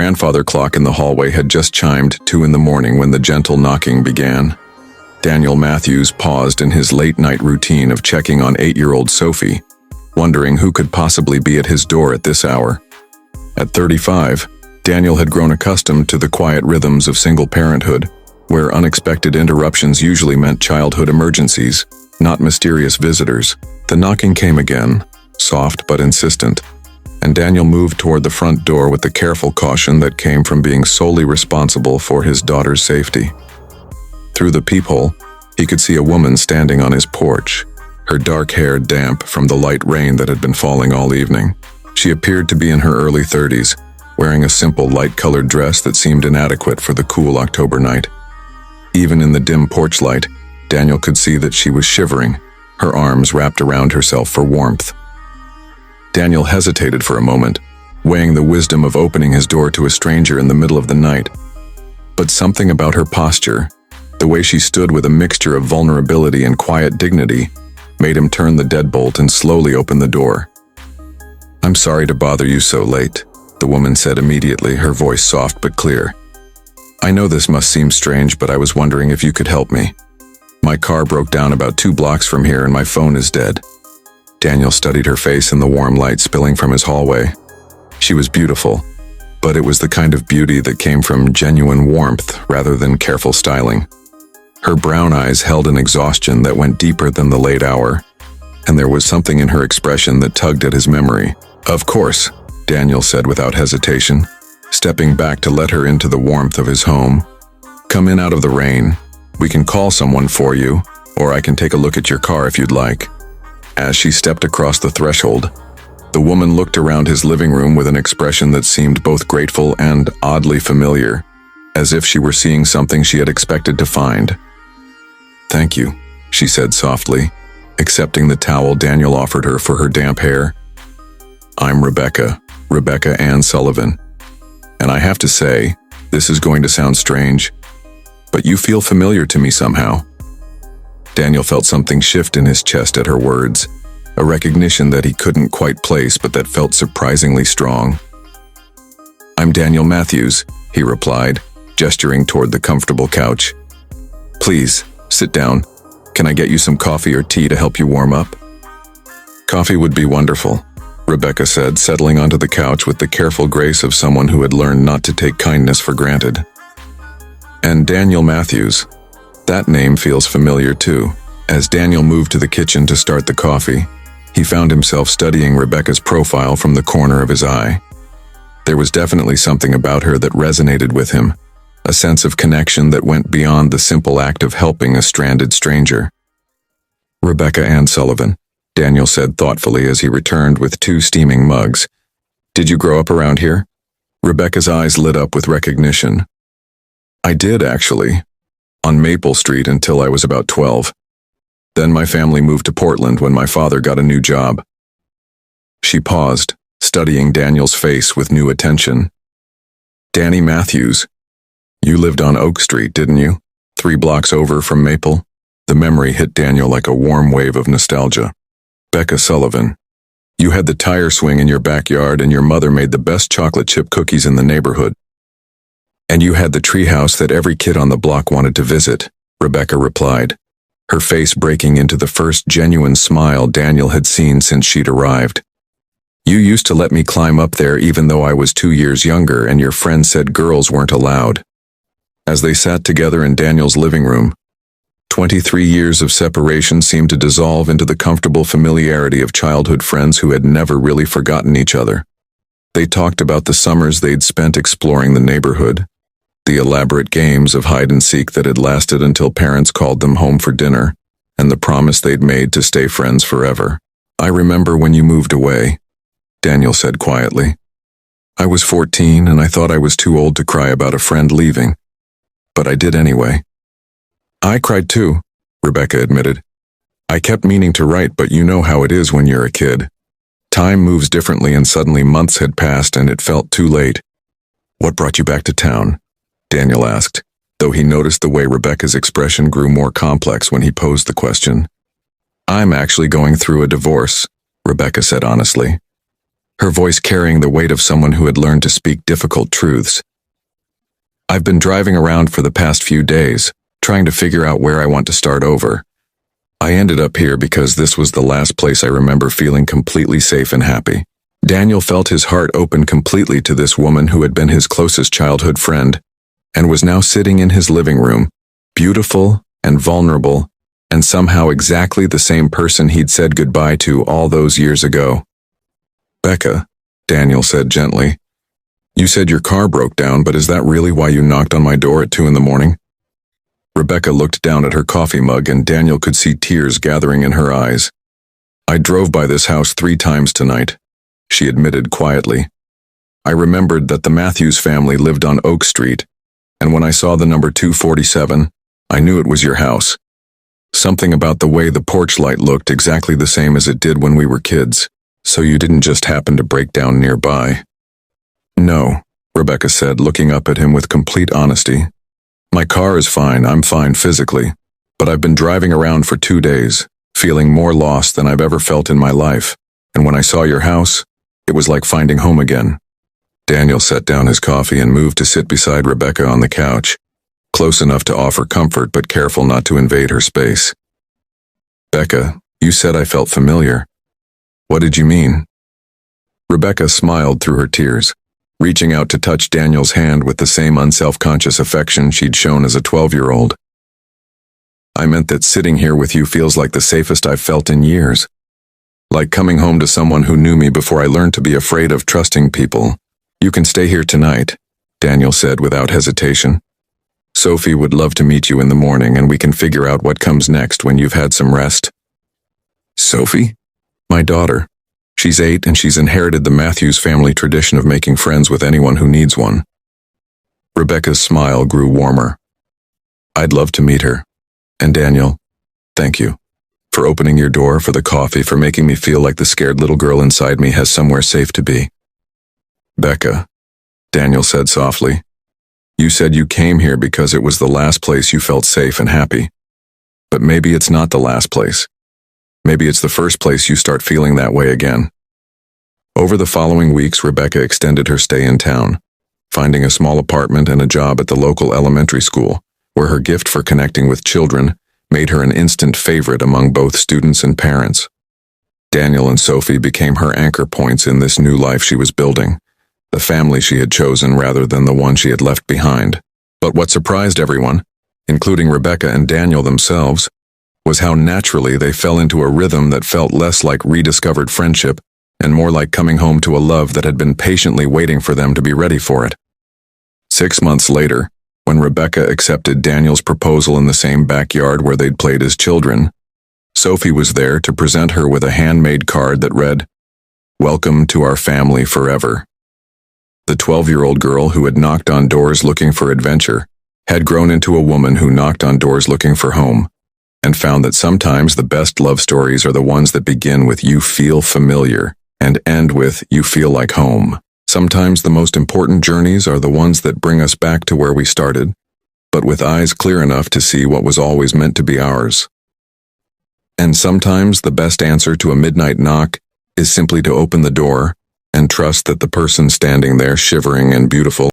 grandfather clock in the hallway had just chimed 2 in the morning when the gentle knocking began. Daniel Matthews paused in his late-night routine of checking on 8-year-old Sophie, wondering who could possibly be at his door at this hour. At 35, Daniel had grown accustomed to the quiet rhythms of single parenthood, where unexpected interruptions usually meant childhood emergencies, not mysterious visitors. The knocking came again, soft but insistent, and Daniel moved toward the front door with the careful caution that came from being solely responsible for his daughter's safety. Through the peephole, he could see a woman standing on his porch, her dark hair damp from the light rain that had been falling all evening. She appeared to be in her early 30s, wearing a simple light-colored dress that seemed inadequate for the cool October night. Even in the dim porch light, Daniel could see that she was shivering, her arms wrapped around herself for warmth. Daniel hesitated for a moment, weighing the wisdom of opening his door to a stranger in the middle of the night. But something about her posture, the way she stood with a mixture of vulnerability and quiet dignity, made him turn the deadbolt and slowly open the door. "I'm sorry to bother you so late," the woman said immediately, her voice soft but clear. "I know this must seem strange, but I was wondering if you could help me. My car broke down about 2 blocks from here and my phone is dead." Daniel studied her face in the warm light spilling from his hallway. She was beautiful, but it was the kind of beauty that came from genuine warmth rather than careful styling. Her brown eyes held an exhaustion that went deeper than the late hour, and there was something in her expression that tugged at his memory. "Of course," Daniel said without hesitation, stepping back to let her into the warmth of his home. "Come in out of the rain. We can call someone for you, or I can take a look at your car if you'd like." As she stepped across the threshold, the woman looked around his living room with an expression that seemed both grateful and oddly familiar, as if she were seeing something she had expected to find. "Thank you," she said softly, accepting the towel Daniel offered her for her damp hair. "I'm Rebecca Ann Sullivan. And I have to say, this is going to sound strange, but you feel familiar to me somehow." Daniel felt something shift in his chest at her words, a recognition that he couldn't quite place but that felt surprisingly strong. "I'm Daniel Matthews," he replied, gesturing toward the comfortable couch. "Please, sit down. Can I get you some coffee or tea to help you warm up?" "Coffee would be wonderful," Rebecca said, settling onto the couch with the careful grace of someone who had learned not to take kindness for granted. "And Daniel Matthews. That name feels familiar too." As Daniel moved to the kitchen to start the coffee, he found himself studying Rebecca's profile from the corner of his eye. There was definitely something about her that resonated with him, a sense of connection that went beyond the simple act of helping a stranded stranger. "Rebecca Ann Sullivan," Daniel said thoughtfully as he returned with 2 steaming mugs. "Did you grow up around here?" Rebecca's eyes lit up with recognition. "I did, actually. On Maple Street until I was about 12. Then my family moved to Portland when my father got a new job." She paused, studying Daniel's face with new attention. "Danny Matthews. You lived on Oak Street, didn't you? 3 blocks over from Maple?" The memory hit Daniel like a warm wave of nostalgia. "Becca Sullivan. You had the tire swing in your backyard and your mother made the best chocolate chip cookies in the neighborhood. And you had the treehouse that every kid on the block wanted to visit," Rebecca replied, her face breaking into the first genuine smile Daniel had seen since she'd arrived. "You used to let me climb up there even though I was 2 years younger and your friend said girls weren't allowed." As they sat together in Daniel's living room, 23 years of separation seemed to dissolve into the comfortable familiarity of childhood friends who had never really forgotten each other. They talked about the summers they'd spent exploring the neighborhood, the elaborate games of hide-and-seek that had lasted until parents called them home for dinner, and the promise they'd made to stay friends forever. "I remember when you moved away," Daniel said quietly. "I was 14 and I thought I was too old to cry about a friend leaving. But I did anyway." "I cried too," Rebecca admitted. "I kept meaning to write, but you know how it is when you're a kid. Time moves differently and suddenly months had passed and it felt too late." "What brought you back to town?" Daniel asked, though he noticed the way Rebecca's expression grew more complex when he posed the question. "I'm actually going through a divorce," Rebecca said honestly. her voice carrying the weight of someone who had learned to speak difficult truths. "I've been driving around for the past few days, trying to figure out where I want to start over. I ended up here because this was the last place I remember feeling completely safe and happy." Daniel felt his heart open completely to this woman who had been his closest childhood friend, and was now sitting in his living room, beautiful and vulnerable, and somehow exactly the same person he'd said goodbye to all those years ago. "Becca," Daniel said gently, "you said your car broke down, but is that really why you knocked on my door at 2 in the morning?" Rebecca looked down at her coffee mug and Daniel could see tears gathering in her eyes. "I drove by this house 3 times tonight," she admitted quietly. "I remembered that the Matthews family lived on Oak Street, and when I saw the number 247, I knew it was your house. Something about the way the porch light looked exactly the same as it did when we were kids, so you didn't just happen to break down nearby." "No," Rebecca said, looking up at him with complete honesty. "My car is fine, I'm fine physically, but I've been driving around for 2 days, feeling more lost than I've ever felt in my life, and when I saw your house, it was like finding home again." Daniel set down his coffee and moved to sit beside Rebecca on the couch, close enough to offer comfort but careful not to invade her space. "Becca, you said I felt familiar. What did you mean?" Rebecca smiled through her tears, reaching out to touch Daniel's hand with the same unself-conscious affection she'd shown as a 12-year-old. "I meant that sitting here with you feels like the safest I've felt in years. Like coming home to someone who knew me before I learned to be afraid of trusting people. You can stay here tonight," Daniel said without hesitation. "Sophie would love to meet you in the morning and we can figure out what comes next when you've had some rest." "Sophie?" "My daughter. She's 8 and she's inherited the Matthews family tradition of making friends with anyone who needs one." Rebecca's smile grew warmer. "I'd love to meet her. And Daniel, thank you. For opening your door, for the coffee, for making me feel like the scared little girl inside me has somewhere safe to be." "Becca," Daniel said softly, "you said you came here because it was the last place you felt safe and happy. But maybe it's not the last place. Maybe it's the first place you start feeling that way again." Over the following weeks, Rebecca extended her stay in town, finding a small apartment and a job at the local elementary school, where her gift for connecting with children made her an instant favorite among both students and parents. Daniel and Sophie became her anchor points in this new life she was building, the family she had chosen rather than the one she had left behind. But what surprised everyone, including Rebecca and Daniel themselves, was how naturally they fell into a rhythm that felt less like rediscovered friendship and more like coming home to a love that had been patiently waiting for them to be ready for it. 6 months later, when Rebecca accepted Daniel's proposal in the same backyard where they'd played as children, Sophie was there to present her with a handmade card that read, "Welcome to our family forever." The 12-year-old girl who had knocked on doors looking for adventure had grown into a woman who knocked on doors looking for home, and found that sometimes the best love stories are the ones that begin with "you feel familiar" and end with "you feel like home." Sometimes the most important journeys are the ones that bring us back to where we started, but with eyes clear enough to see what was always meant to be ours. And sometimes the best answer to a midnight knock is simply to open the door and trust that the person standing there, shivering and beautiful,